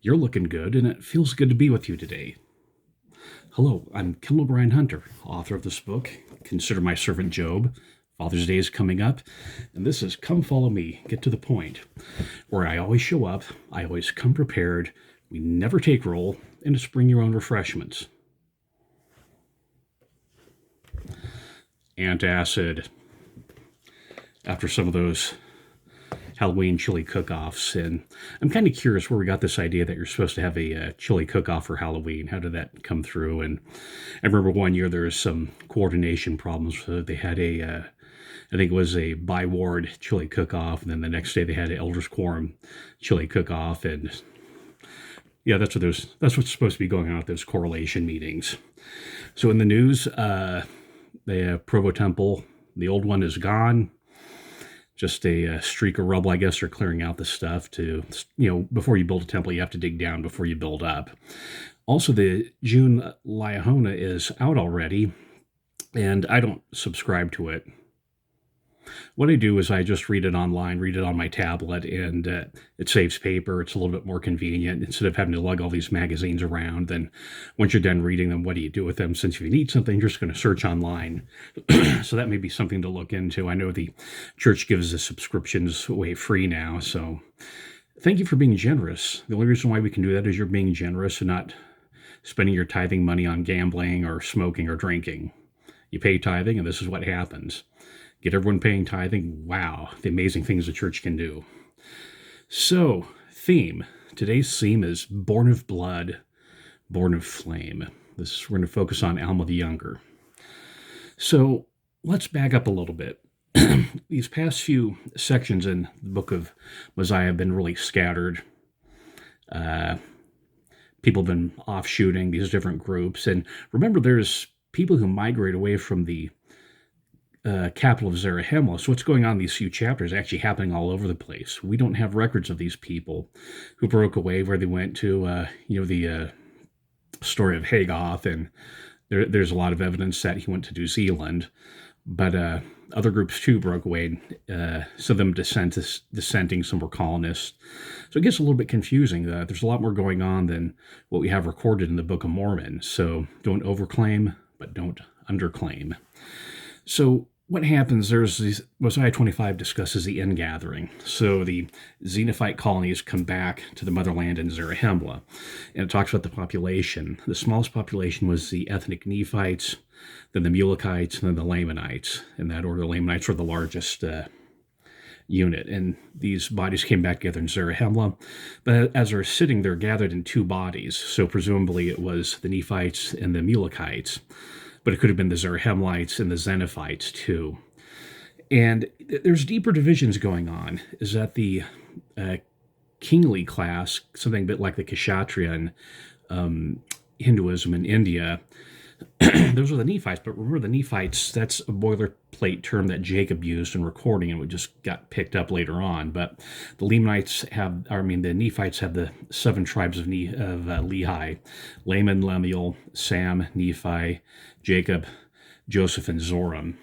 You're looking good, and it feels good to be with you today. Hello, I'm Kendall Brian Hunter, author of this book, Consider My Servant Job. Father's Day is coming up, and this is Come Follow Me, Get to the Point, where I always show up, I always come prepared, we never take roll, and it's bring your own refreshments. Antacid, after some of those Halloween chili cook-offs, and I'm kind of curious where we got this idea that you're supposed to have a chili cook-off for Halloween. How did that come through? And I remember one year there was some coordination problems. So they had I think it was a by-ward chili cook-off, and then the next day they had an elders quorum chili cook-off, and yeah, that's what's supposed to be going on at those correlation meetings. So in the news, the Provo Temple, the old one is gone. Just a streak of rubble. I guess they're clearing out the stuff to, before you build a temple, you have to dig down before you build up. Also, the June Liahona is out already, and I don't subscribe to it. What I do is I just read it online, read it on my tablet, and it saves paper. It's a little bit more convenient instead of having to lug all these magazines around. Then once you're done reading them, what do you do with them? Since if you need something, you're just going to search online. So that may be something to look into. I know the church gives the subscriptions away free now, so thank you for being generous. The only reason why we can do that is you're being generous and not spending your tithing money on gambling or smoking or drinking. You pay tithing, and this is what happens. Get everyone paying tithing. Wow, the amazing things the church can do. So, theme. Today's theme is Born of Blood, Born of Flame. We're going to focus on Alma the Younger. So, let's back up a little bit. These past few sections in the book of Mosiah have been really scattered. People have been offshooting these different groups. And remember, there's people who migrate away from the capital of Zarahemla. So what's going on in these few chapters is actually happening all over the place. We don't have records of these people who broke away, where they went to, the story of Hagoth, and there's a lot of evidence that he went to New Zealand. But other groups too broke away. Some of them dissenting, some were colonists. So it gets a little bit confusing. There's a lot more going on than what we have recorded in the Book of Mormon. So don't overclaim, but don't underclaim. So what happens, Mosiah 25 discusses the ingathering. So the Zenifite colonies come back to the motherland in Zarahemla, and it talks about the population. The smallest population was the ethnic Nephites, then the Mulekites, and then the Lamanites. In that order, the Lamanites were the largest unit, and these bodies came back together in Zarahemla. But as they're sitting, they're gathered in two bodies, so presumably it was the Nephites and the Mulekites. But it could have been the Zarahemlites and the Zeniffites too. And there's deeper divisions going on. Is that the kingly class, something a bit like the Kshatria in Hinduism in India, those are the Nephites. But remember, the Nephites, that's a boilerplate term that Jacob used in recording, and it just got picked up later on. But the Lamanites the Nephites have the 7 tribes of Lehi: Laman, Lemuel, Sam, Nephi, Jacob, Joseph, and Zoram.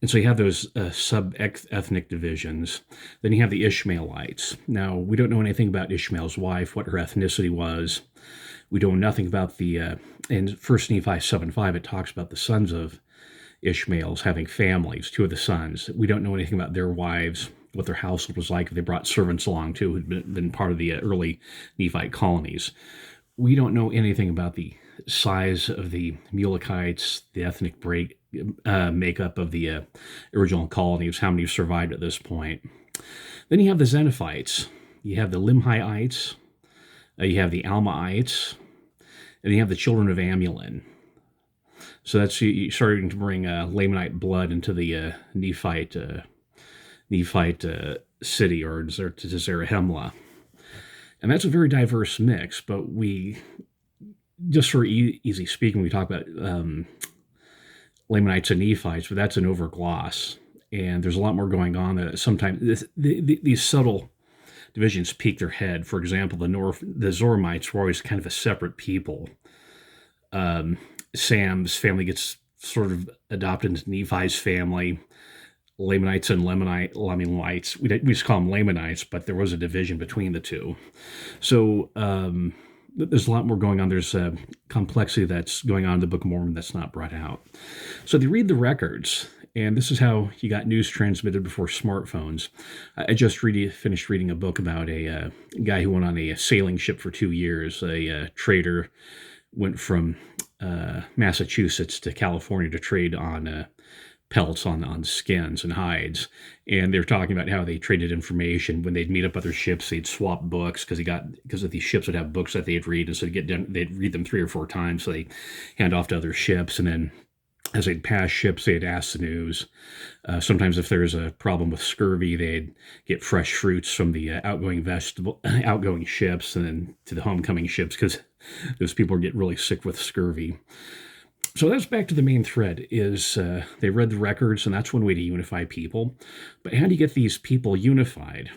And so you have those sub-ethnic divisions. Then you have the Ishmaelites. Now, we don't know anything about Ishmael's wife, what her ethnicity was. We know nothing about in 1 Nephi 7:5, it talks about the sons of Ishmael's having families, 2 of the sons. We don't know anything about their wives, what their household was like, if they brought servants along too, who'd been part of the early Nephite colonies. We don't know anything about the size of the Mulekites, the ethnic makeup of the original colonies, how many survived at this point. Then you have the Zeniffites. You have the Limhiites. You have the Almaites, and you have the children of Amulon. So that's you starting to bring Lamanite blood into the Nephite city, or to Zarahemla. And that's a very diverse mix, but we, just for easy speaking, we talk about Lamanites and Nephites, but that's an overgloss. And there's a lot more going on that sometimes these subtle divisions peek their head. For example, the Zoramites were always kind of a separate people. Sam's family gets sort of adopted into Nephi's family. Lamanites and Lamanites. We just call them Lamanites, but there was a division between the two. So there's a lot more going on. There's complexity that's going on in the Book of Mormon that's not brought out. So they read the records, and this is how you got news transmitted before smartphones. I just finished reading a book about a guy who went on a sailing ship for 2 years. A trader went from Massachusetts to California to trade on pelts on skins and hides, and they're talking about how they traded information. When they'd meet up other ships, they'd swap books because these ships would have books that they'd read, and so they'd read them 3 or 4 times. So they hand off to other ships, and then as they'd pass ships, they'd ask the news. Sometimes, if there's a problem with scurvy, they'd get fresh fruits from the outgoing ships, and then to the homecoming ships, because those people get really sick with scurvy. So that's back to the main thread, is they read the records, and that's one way to unify people. But how do you get these people unified?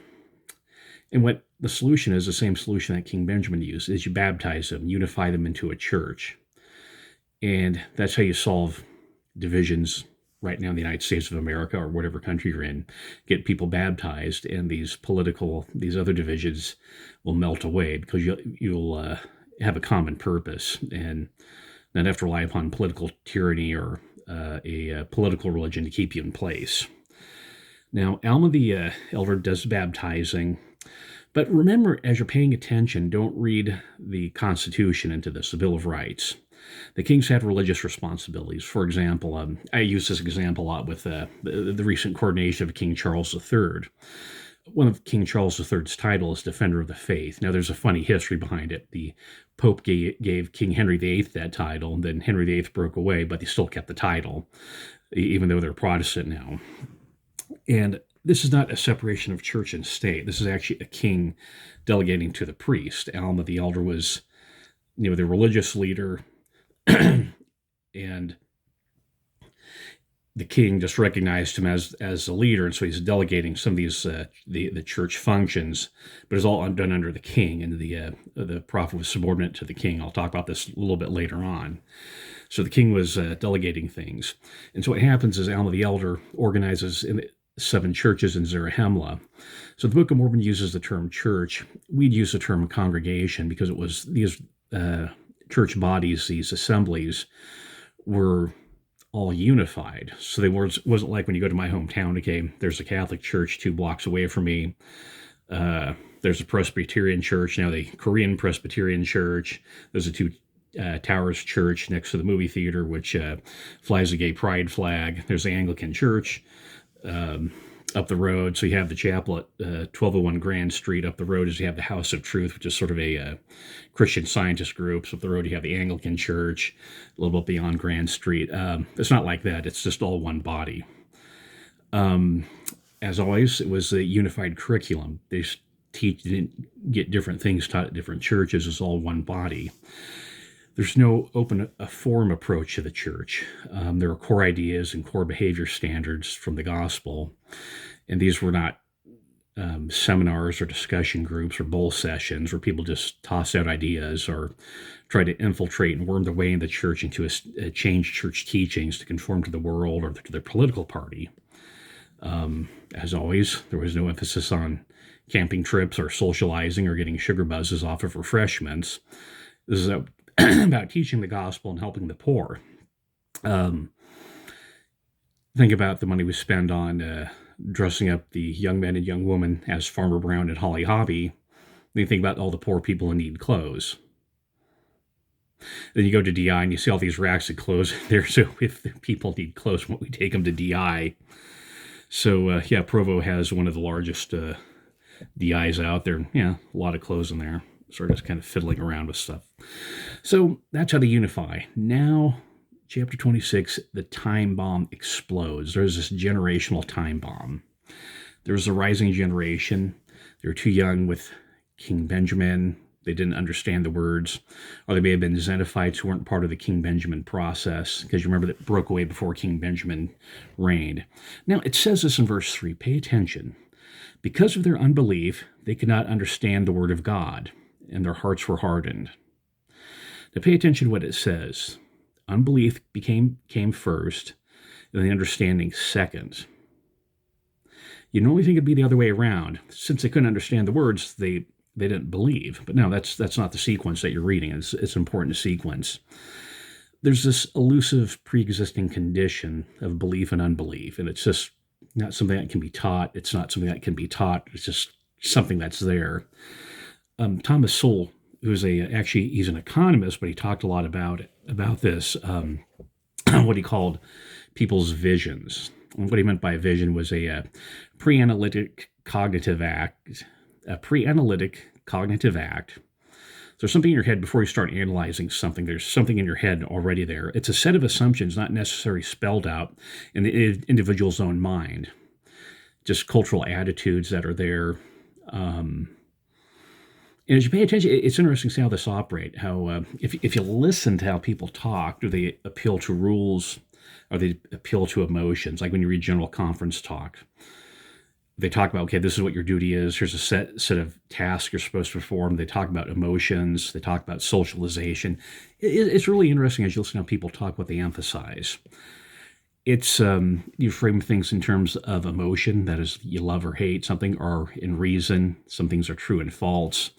And what the solution is, the same solution that King Benjamin used, is you baptize them, unify them into a church. And that's how you solve divisions right now in the United States of America, or whatever country you're in. Get people baptized, and these other divisions will melt away, because you'll have a common purpose, and not have to rely upon political tyranny or a political religion to keep you in place. Now, Alma the Elder does baptizing, but remember, as you're paying attention, don't read the Constitution into this, the Bill of Rights. The kings had religious responsibilities. For example, I use this example a lot with the recent coronation of King Charles III. One of King Charles III's title is Defender of the Faith. Now, there's a funny history behind it. The Pope gave King Henry VIII that title, and then Henry VIII broke away, but they still kept the title, even though they're Protestant now. And this is not a separation of church and state. This is actually a king delegating to the priest. Alma the Elder was, the religious leader, and the king just recognized him as a leader, and so he's delegating some of these the church functions, but it's all done under the king, and the prophet was subordinate to the king. I'll talk about this a little bit later on. So the king was delegating things, and so what happens is Alma the Elder organizes 7 churches in Zarahemla. So the Book of Mormon uses the term church. We'd use the term congregation, because it was these church bodies, these assemblies, were all unified. So they wasn't like when you go to my hometown, okay, there's a Catholic church 2 blocks away from me. There's a Presbyterian church, now the Korean Presbyterian church. There's a 2 Towers church next to the movie theater, which flies a gay pride flag. There's the Anglican church up the road. So you have the chapel at 1201 Grand Street. Up the road is you have the House of Truth, which is sort of a Christian Scientist group. So up the road you have the Anglican Church, a little bit beyond Grand Street. It's not like that. It's just all one body. As always, it was a unified curriculum. They didn't get different things taught at different churches. It's all one body. There's no open forum approach to the church. There are core ideas and core behavior standards from the gospel, and these were not seminars or discussion groups or bowl sessions where people just toss out ideas or try to infiltrate and worm their way in the church into change church teachings to conform to the world or to their political party. As always, there was no emphasis on camping trips or socializing or getting sugar buzzes off of refreshments. This is about teaching the gospel and helping the poor. Think about the money we spend on dressing up the young men and young women as Farmer Brown and Holly Hobbie. Then you think about all the poor people who need clothes. Then you go to DI and you see all these racks of clothes there. So if the people need clothes, why don't we take them to DI? So Provo has one of the largest DIs out there. Yeah, a lot of clothes in there. Sort of just kind of fiddling around with stuff. So that's how they unify. Now, chapter 26, the time bomb explodes. There's this generational time bomb. There's a rising generation. They were too young with King Benjamin. They didn't understand the words. Or they may have been Zeniffites who weren't part of the King Benjamin process, because you remember that broke away before King Benjamin reigned. Now, it says this in verse 3. Pay attention. Because of their unbelief, they could not understand the word of God, and their hearts were hardened. Now pay attention to what it says. Unbelief came first, and the understanding second. You normally think it'd be the other way around. Since they couldn't understand the words, they didn't believe. But no, that's not the sequence that you're reading. It's important to sequence. There's this elusive pre-existing condition of belief and unbelief, and it's just not something that can be taught. It's not something that can be taught. It's just something that's there. Thomas Sowell, who's he's an economist, but he talked a lot about this. What he called people's visions. And what he meant by vision was a pre-analytic cognitive act. A pre-analytic cognitive act. So there's something in your head before you start analyzing something. There's something in your head already there. It's a set of assumptions, not necessarily spelled out in the individual's own mind. Just cultural attitudes that are there. And as you pay attention, it's interesting to see how this operates. How if you listen to how people talk, do they appeal to rules, or they appeal to emotions? Like when you read general conference talk, they talk about, okay, this is what your duty is. Here's a set of tasks you're supposed to perform. They talk about emotions. They talk about socialization. It's really interesting as you listen to how people talk, what they emphasize. It's you frame things in terms of emotion, that is, you love or hate something, or in reason, some things are true and false.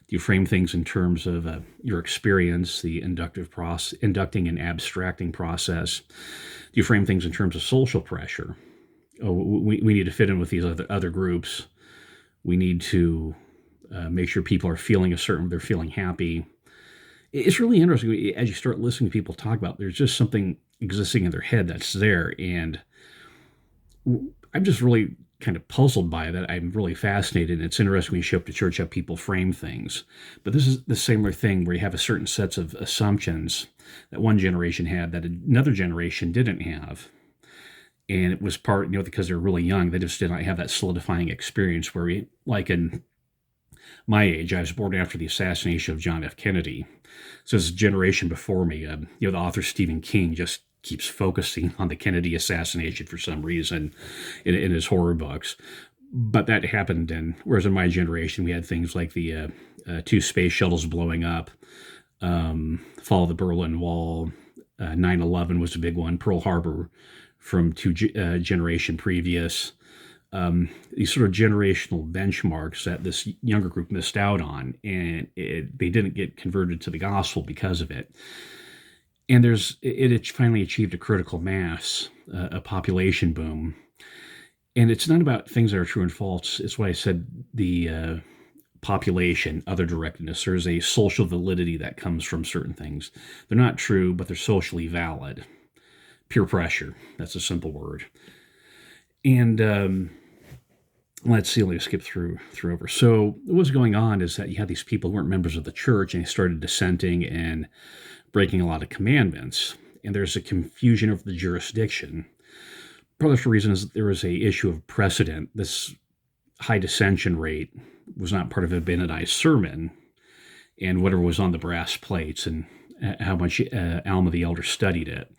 You frame things in terms of your experience, the inducting and abstracting process. You frame things in terms of social pressure. Oh, we need to fit in with these other groups. We need to make sure people are feeling they're feeling happy. It's really interesting as you start listening to people talk about, there's just something existing in their head that's there. And I'm just really kind of puzzled by that. I'm really fascinated. And it's interesting when you show up to church how people frame things. But this is the similar thing where you have a certain sets of assumptions that one generation had that another generation didn't have. And it was part, because they're really young, they just did not have that solidifying experience where like in my age, I was born after the assassination of John F. Kennedy. So this generation before me, the author Stephen King just keeps focusing on the Kennedy assassination for some reason in his horror books. But that happened whereas in my generation, we had things like the 2 space shuttles blowing up, fall of the Berlin Wall, 9/11 was a big one, Pearl Harbor from 2 generation previous. These sort of generational benchmarks that this younger group missed out on, and they didn't get converted to the gospel because of it. And it finally achieved a critical mass, a population boom. And it's not about things that are true and false. It's what I said, the population, other directedness. There's a social validity that comes from certain things. They're not true, but they're socially valid. Peer pressure, that's a simple word. And let's see, let me skip through over. So what's going on is that you had these people who weren't members of the church, and they started dissenting and breaking a lot of commandments. And there's a confusion over the jurisdiction. Part of the reason is that there was a issue of precedent. This high dissension rate was not part of a Benedictine sermon, and whatever was on the brass plates, and how much Alma the Elder studied it.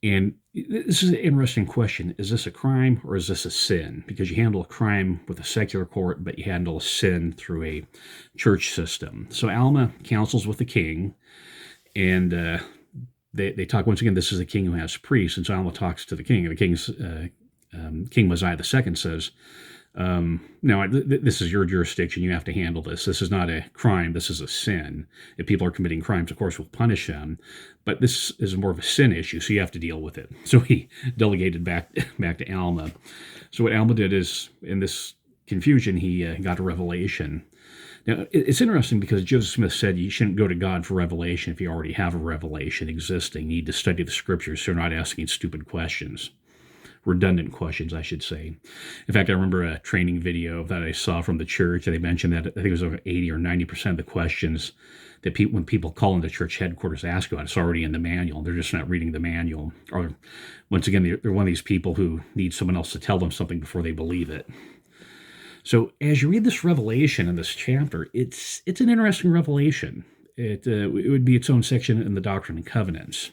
And this is an interesting question. Is this a crime or is this a sin? Because you handle a crime with a secular court, but you handle a sin through a church system. So Alma counsels with the king, and they talk, once again, this is a king who has priests, and so Alma talks to the king, and the king's King Mosiah II says, no, this is your jurisdiction. You have to handle this. This is not a crime. This is a sin. If people are committing crimes, of course, we'll punish them. But this is more of a sin issue, so you have to deal with it. So he delegated back to Alma. So what Alma did is, in this confusion, he got a revelation. Now, it's interesting because Joseph Smith said you shouldn't go to God for revelation if you already have a revelation existing. You need to study the scriptures so you're not asking stupid questions. Redundant questions, I should say. In fact, I remember a training video that I saw from the church, and they mentioned that I think it was over 80 or 90% of the questions that when people call into church headquarters ask about, it's already in the manual. They're just not reading the manual. Or, once again, they're one of these people who need someone else to tell them something before they believe it. So as you read this revelation in this chapter, it's an interesting revelation. It would be its own section in the Doctrine and Covenants.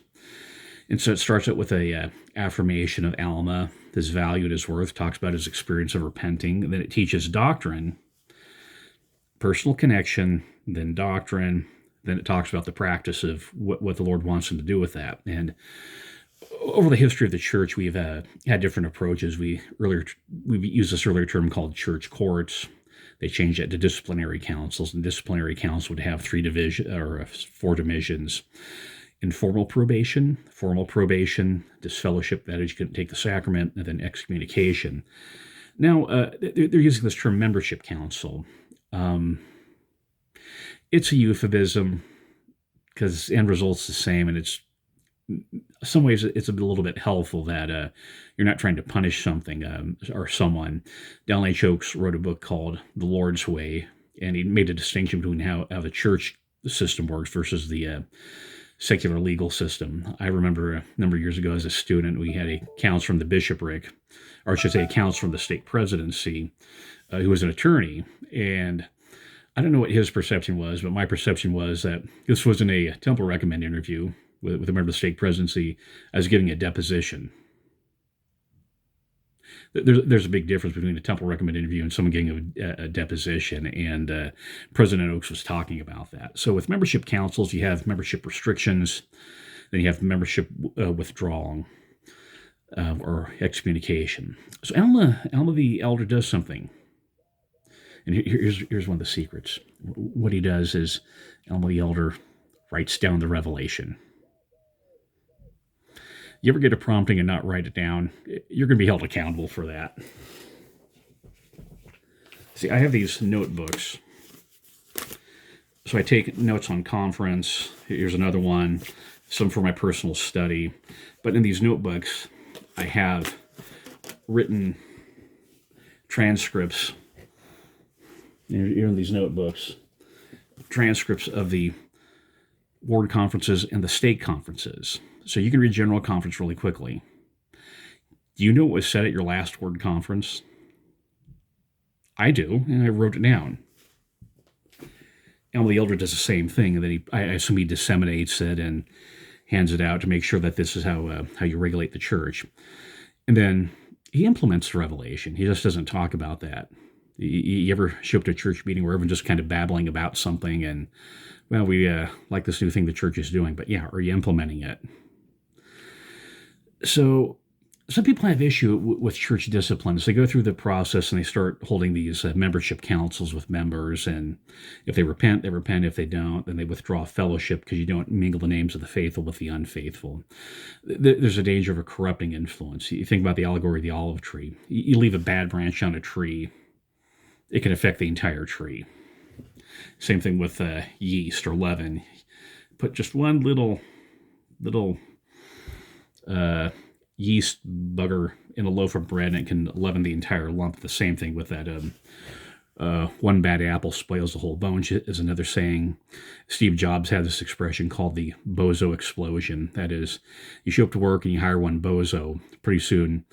And so it starts out with a affirmation of Alma, his value and his worth, talks about his experience of repenting. And then it teaches doctrine, personal connection, then doctrine. Then it talks about the practice of what the Lord wants him to do with that. And over the history of the church, we've had different approaches. We've used this earlier term called church courts. They changed that to disciplinary councils, and disciplinary council would have four divisions: informal probation, formal probation, disfellowship, that is, you couldn't take the sacrament, and then excommunication. Now, they're using this term membership council. It's a euphemism because the end result's the same, and it's some ways it's a little bit helpful that you're not trying to punish something or someone. Dallin H. Oaks wrote a book called The Lord's Way, and he made a distinction between how the church system works versus the secular legal system. I remember a number of years ago as a student, we had a counsel from the bishopric, or I should say a counsel from the stake presidency, who was an attorney. And I don't know what his perception was, but my perception was that this wasn't a temple recommend interview with a member of the stake presidency. I was giving a deposition. There's a big difference between a temple recommend interview and someone getting a deposition, and President Oaks was talking about that. So with membership councils, you have membership restrictions, then you have membership withdrawal or excommunication. So Alma the Elder does something, and here's one of the secrets. What he does is Alma the Elder writes down the revelation. You ever get a prompting and not write it down, you're going to be held accountable for that. See, I have these notebooks. So I take notes on conference. Here's another one, some for my personal study. But in these notebooks, I have written transcripts. Here in these notebooks, transcripts of the ward conferences and the stake conferences. So you can read General Conference really quickly. Do you know what was said at your last ward conference? I do, and I wrote it down. Alma the Elder does the same thing, and then I assume he disseminates it and hands it out to make sure that this is how you regulate the church. And then he implements the revelation. He just doesn't talk about that. You ever show up to a church meeting where everyone's just kind of babbling about something and, well, we like this new thing the church is doing, but yeah, are you implementing it? So some people have issue with church disciplines. They go through the process and they start holding these membership councils with members. And if they repent, they repent. If they don't, then they withdraw fellowship because you don't mingle the names of the faithful with the unfaithful. There's a danger of a corrupting influence. You think about the allegory of the olive tree. You leave a bad branch on a tree, it can affect the entire tree. Same thing with yeast or leaven. Put just one little yeast bugger in a loaf of bread, and it can leaven the entire lump. The same thing with that one bad apple spoils the whole bunch is another saying. Steve Jobs had this expression called the bozo explosion. That is, you show up to work and you hire one bozo. Pretty soon,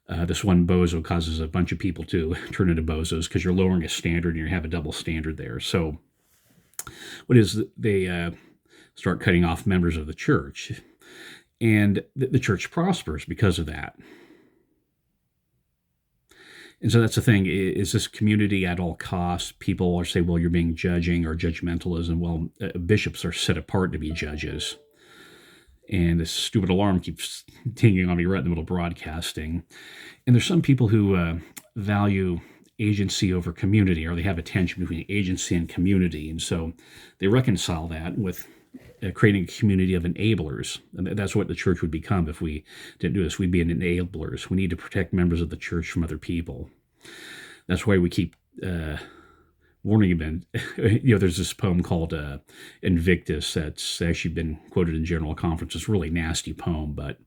this one bozo causes a bunch of people to turn into bozos because you're lowering a standard and you have a double standard there. So what is they start cutting off members of the church, and the church prospers because of that. And so that's the thing. Is this community at all costs? People are say, well, you're being judging or judgmentalism. Well, bishops are set apart to be judges. And this stupid alarm keeps tinging on me right in the middle of broadcasting. And there's some people who value agency over community, or they have a tension between agency and community. And so they reconcile that with creating a community of enablers. And that's what the church would become if we didn't do this. We'd be enablers. We need to protect members of the church from other people. That's why we keep warning them. There's this poem called Invictus that's actually been quoted in General Conference. It's a really nasty poem, but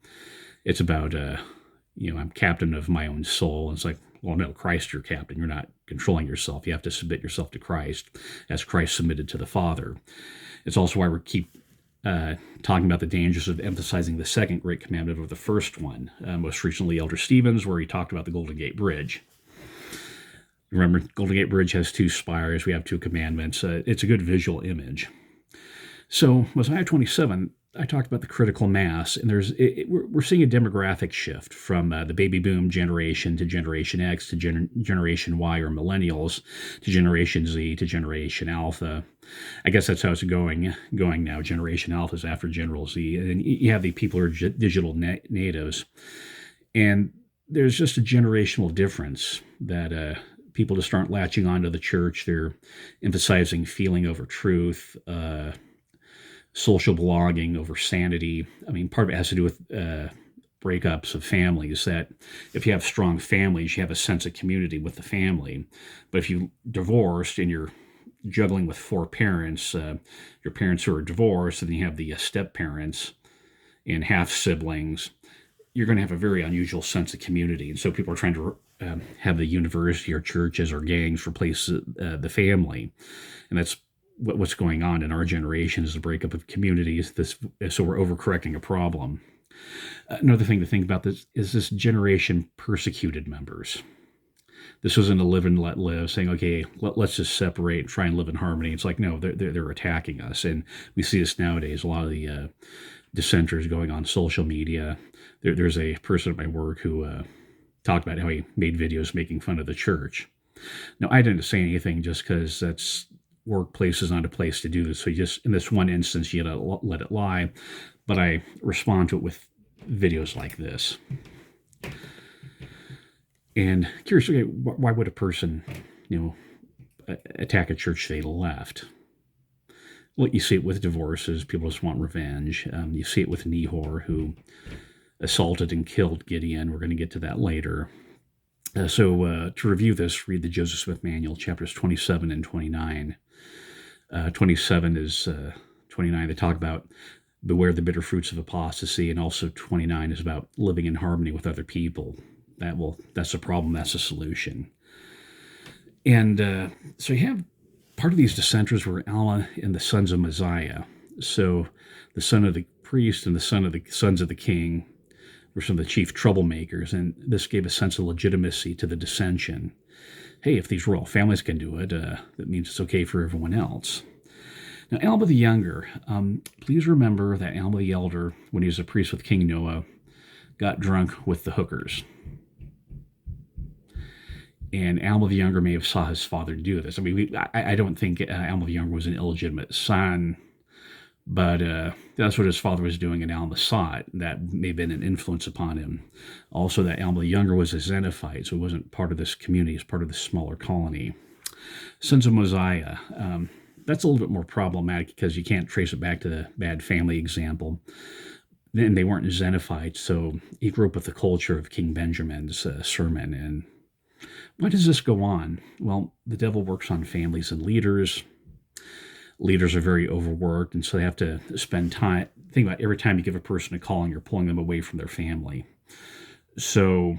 it's about, I'm captain of my own soul. And it's like, well, no, Christ, your captain. You're not controlling yourself. You have to submit yourself to Christ as Christ submitted to the Father. It's also why we keep talking about the dangers of emphasizing the second great commandment over the first one. Most recently, Elder Stevens, where he talked about the Golden Gate Bridge. Remember, Golden Gate Bridge has two spires. We have two commandments. It's a good visual image. So Mosiah 27, I talked about the critical mass, and we're seeing a demographic shift from the baby boom generation to Generation X to Generation Y or millennials to Generation Z to Generation Alpha. I guess that's how it's going now. Generation Alpha is after General Z, and you have the people who are digital natives, and there's just a generational difference that people just aren't latching onto the church. They're emphasizing feeling over truth. Social belonging over sanity. I mean, part of it has to do with breakups of families, that if you have strong families, you have a sense of community with the family. But if you divorced and you're juggling with four parents, your parents who are divorced, and you have the step parents and half siblings, you're going to have a very unusual sense of community. And so people are trying to have the university or churches or gangs replace the family. And that's what's going on in our generation, is the breakup of communities. So we're overcorrecting a problem. Another thing to think about this generation persecuted members. This wasn't a live and let live, saying, okay, let's just separate and try and live in harmony. It's like, no, they're attacking us. And we see this nowadays. A lot of the dissenters going on social media. There's a person at my work who talked about how he made videos making fun of the church. Now, I didn't say anything just because that's workplace is not a place to do this. So you just, in this one instance, you gotta let it lie. But I respond to it with videos like this. And curious, okay, why would a person, attack a church they left? Well, you see it with divorces. People just want revenge. You see it with Nehor, who assaulted and killed Gideon. We're going to get to that later. So to review this, read the Joseph Smith Manual, chapters 27 and 29. 27 is 29. They talk about beware the bitter fruits of apostasy, and also 29 is about living in harmony with other people. That's a problem. That's a solution. And so you have part of these dissenters were Alma and the sons of Mosiah. So the son of the priest and the sons of the king were some of the chief troublemakers, and this gave a sense of legitimacy to the dissension. Hey, if these royal families can do it, that means it's okay for everyone else. Now, Alma the Younger, please remember that Alma the Elder, when he was a priest with King Noah, got drunk with the hookers. And Alma the Younger may have saw his father do this. I mean, I don't think Alma the Younger was an illegitimate son, but that's what his father was doing, and Alma saw it. That may have been an influence upon him. Also, that Alma the Younger was a Zenifite, so he wasn't part of this community, he was part of this smaller colony. Sons of Mosiah, that's a little bit more problematic because you can't trace it back to the bad family example. Then they weren't Zeniphites, so he grew up with the culture of King Benjamin's sermon. And why does this go on? Well, the devil works on families and leaders. Leaders are very overworked, and so they have to spend time. Think about every time you give a person a calling, you're pulling them away from their family. So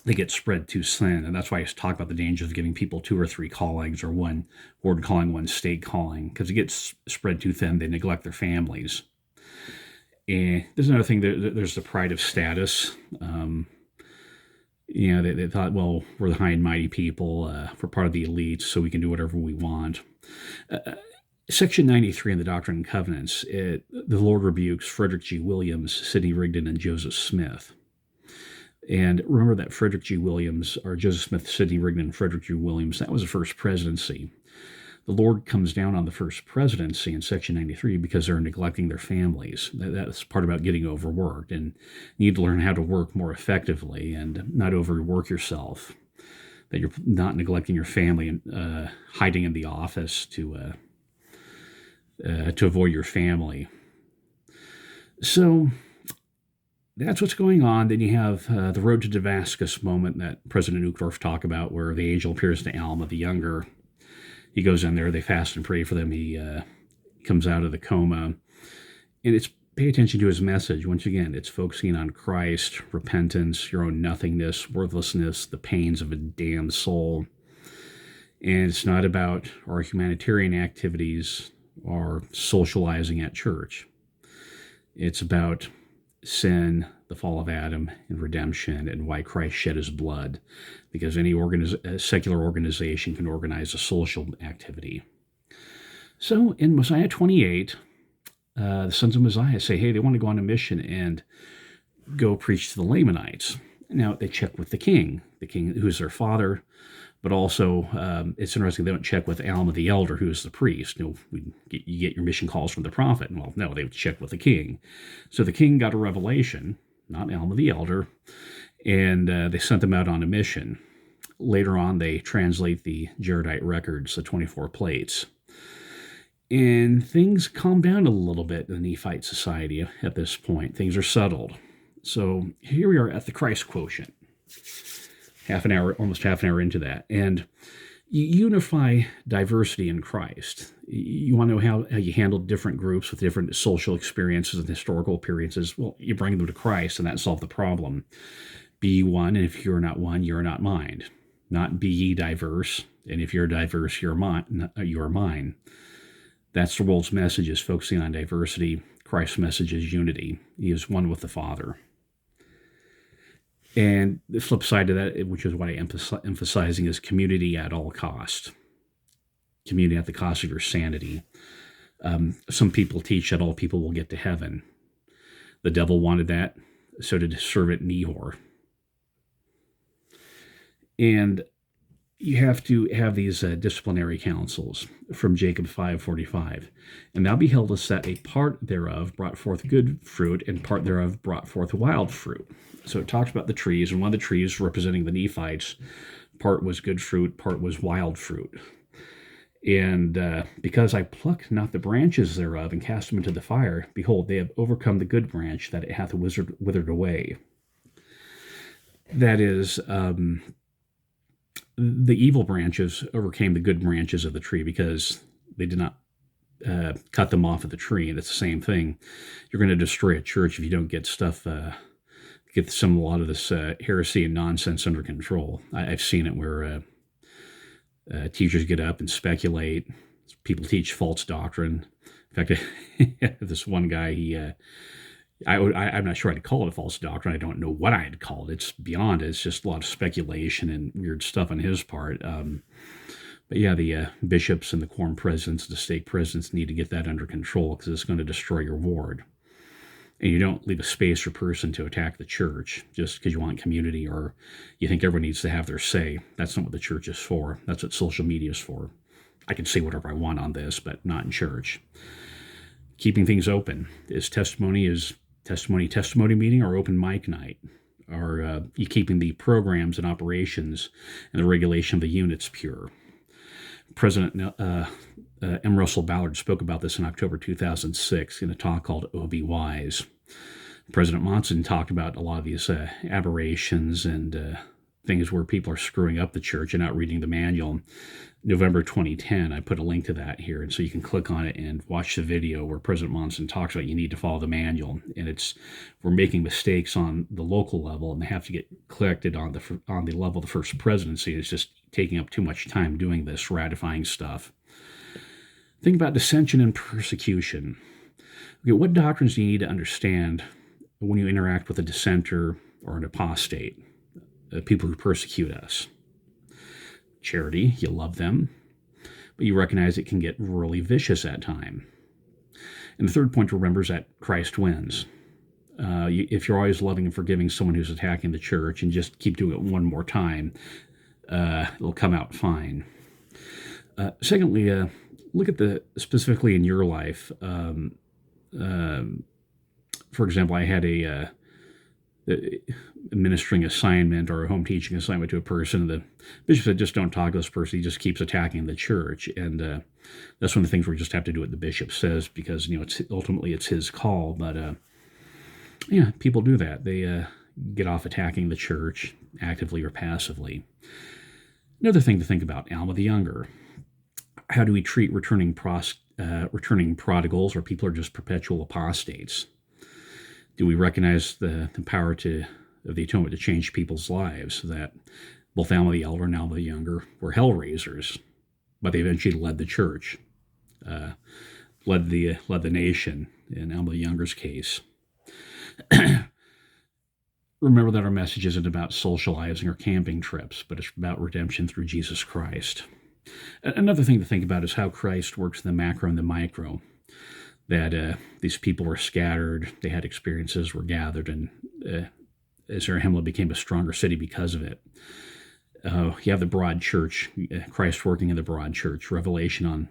they get spread too thin, and that's why I talk about the dangers of giving people 2 or 3 callings, or one ward calling, one state calling, because it gets spread too thin. They neglect their families. And there's another thing. There's the pride of status. They thought, well, we're the high and mighty people. We're part of the elites, so we can do whatever we want. Section 93 in the Doctrine and Covenants, the Lord rebukes Frederick G. Williams, Sidney Rigdon, and Joseph Smith. And remember that Frederick G. Williams, or Joseph Smith, Sidney Rigdon, and Frederick G. Williams, that was the first presidency. The Lord comes down on the first presidency in Section 93 because they're neglecting their families. That's part about getting overworked, and you need to learn how to work more effectively and not overwork yourself, that you're not neglecting your family and hiding in the office to avoid your family. So that's what's going on. Then you have the road to Damascus moment that President Uchtdorf talked about, where the angel appears to Alma the Younger. He goes in there, they fast and pray for them. He comes out of the coma. And it's pay attention to his message. Once again, it's focusing on Christ, repentance, your own nothingness, worthlessness, the pains of a damned soul. And it's not about our humanitarian activities or socializing at church. It's about sin, the fall of Adam, and redemption, and why Christ shed his blood. Because any secular organization can organize a social activity. So in Mosiah 28, the sons of Mosiah say, hey, they want to go on a mission and go preach to the Lamanites. Now, they check with the king who's their father, but also it's interesting they don't check with Alma the Elder, who's the priest. You get your mission calls from the prophet. Well, no, they check with the king. So the king got a revelation, not Alma the Elder, and they sent them out on a mission. Later on, they translate the Jaredite records, the 24 plates. And things calm down a little bit in the Nephite society at this point. Things are settled. So here we are at the Christ quotient, almost half an hour into that. And you unify diversity in Christ. You want to know how you handle different groups with different social experiences and historical appearances. Well, you bring them to Christ, and that solves the problem. Be ye one, and if you're not one, you're not mine. Not be ye diverse, and if you're diverse, you're mine. That's the world's message, is focusing on diversity. Christ's message is unity. He is one with the Father. And the flip side to that, which is what I'm emphasizing, is community at all cost. Community at the cost of your sanity. Some people teach that all people will get to heaven. The devil wanted that, so did servant Nehor. And you have to have these disciplinary councils from Jacob 5:45. And thou beheldest that a part thereof brought forth good fruit, and part thereof brought forth wild fruit. So it talks about the trees, and one of the trees representing the Nephites, part was good fruit, part was wild fruit. And because I pluck not the branches thereof and cast them into the fire, behold, they have overcome the good branch, that it hath withered away. That is, the evil branches overcame the good branches of the tree because they did not cut them off of the tree. And it's the same thing. You're going to destroy a church if you don't get a lot of this heresy and nonsense under control. I've seen it where teachers get up and speculate. People teach false doctrine. In fact, this one guy, I'm not sure I'd call it a false doctrine. I don't know what I'd call it. It's beyond it. It's just a lot of speculation and weird stuff on his part. But yeah, the bishops and the quorum presidents, the stake presidents need to get that under control, because it's going to destroy your ward. And you don't leave a space for person to attack the church just because you want community or you think everyone needs to have their say. That's not what the church is for. That's what social media is for. I can say whatever I want on this, but not in church. Keeping things open. Testimony meeting or open mic night? Are you keeping the programs and operations and the regulation of the units pure? President M. Russell Ballard spoke about this in October 2006 in a talk called "Oh, Be Wise." President Monson talked about a lot of these aberrations and things where people are screwing up the church and not reading the manual. November 2010, I put a link to that here, and so you can click on it and watch the video where President Monson talks about you need to follow the manual, and we're making mistakes on the local level, and they have to get corrected on the level of the first presidency. It's just taking up too much time doing this, ratifying stuff. Think about dissension and persecution. Okay, what doctrines do you need to understand when you interact with a dissenter or an apostate, people who persecute us? Charity, you love them, but you recognize it can get really vicious at time. And the third point to remember is that Christ wins. If you're always loving and forgiving someone who's attacking the church and just keep doing it one more time, it'll come out fine. Secondly, look at specifically in your life. For example, I had a ministering assignment or a home teaching assignment to a person. The bishop said, just don't talk to this person. He just keeps attacking the church. And that's one of the things we just have to do what the bishop says, because, ultimately it's his call. But people do that. They get off attacking the church actively or passively. Another thing to think about, Alma the Younger. How do we treat returning prodigals, or people are just perpetual apostates? Do we recognize the power of the atonement to change people's lives? That both Alma the Elder and Alma the Younger were hellraisers, but they eventually led the church, led the nation. In Alma the Younger's case, remember that our message isn't about socializing or camping trips, but it's about redemption through Jesus Christ. Another thing to think about is how Christ works in the macro and the micro. that these people were scattered, they had experiences, were gathered, and Zarahemla became a stronger city because of it. You have the broad church, Christ working in the broad church, revelation on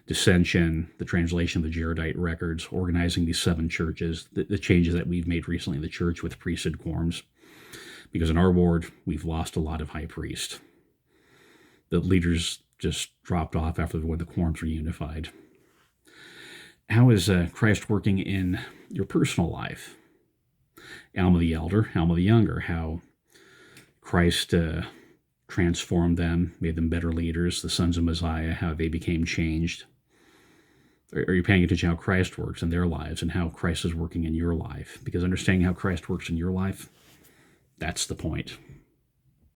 dissension, the translation of the Jaredite records, organizing these 7 churches, the changes that we've made recently in the church with priesthood quorums. Because in our ward, we've lost a lot of high priests. The leaders just dropped off after when the quorums were unified. How is Christ working in your personal life? Alma the Elder, Alma the Younger, how Christ transformed them, made them better leaders, the sons of Mosiah, how they became changed. Are you paying attention to how Christ works in their lives and how Christ is working in your life? Because understanding how Christ works in your life, that's the point.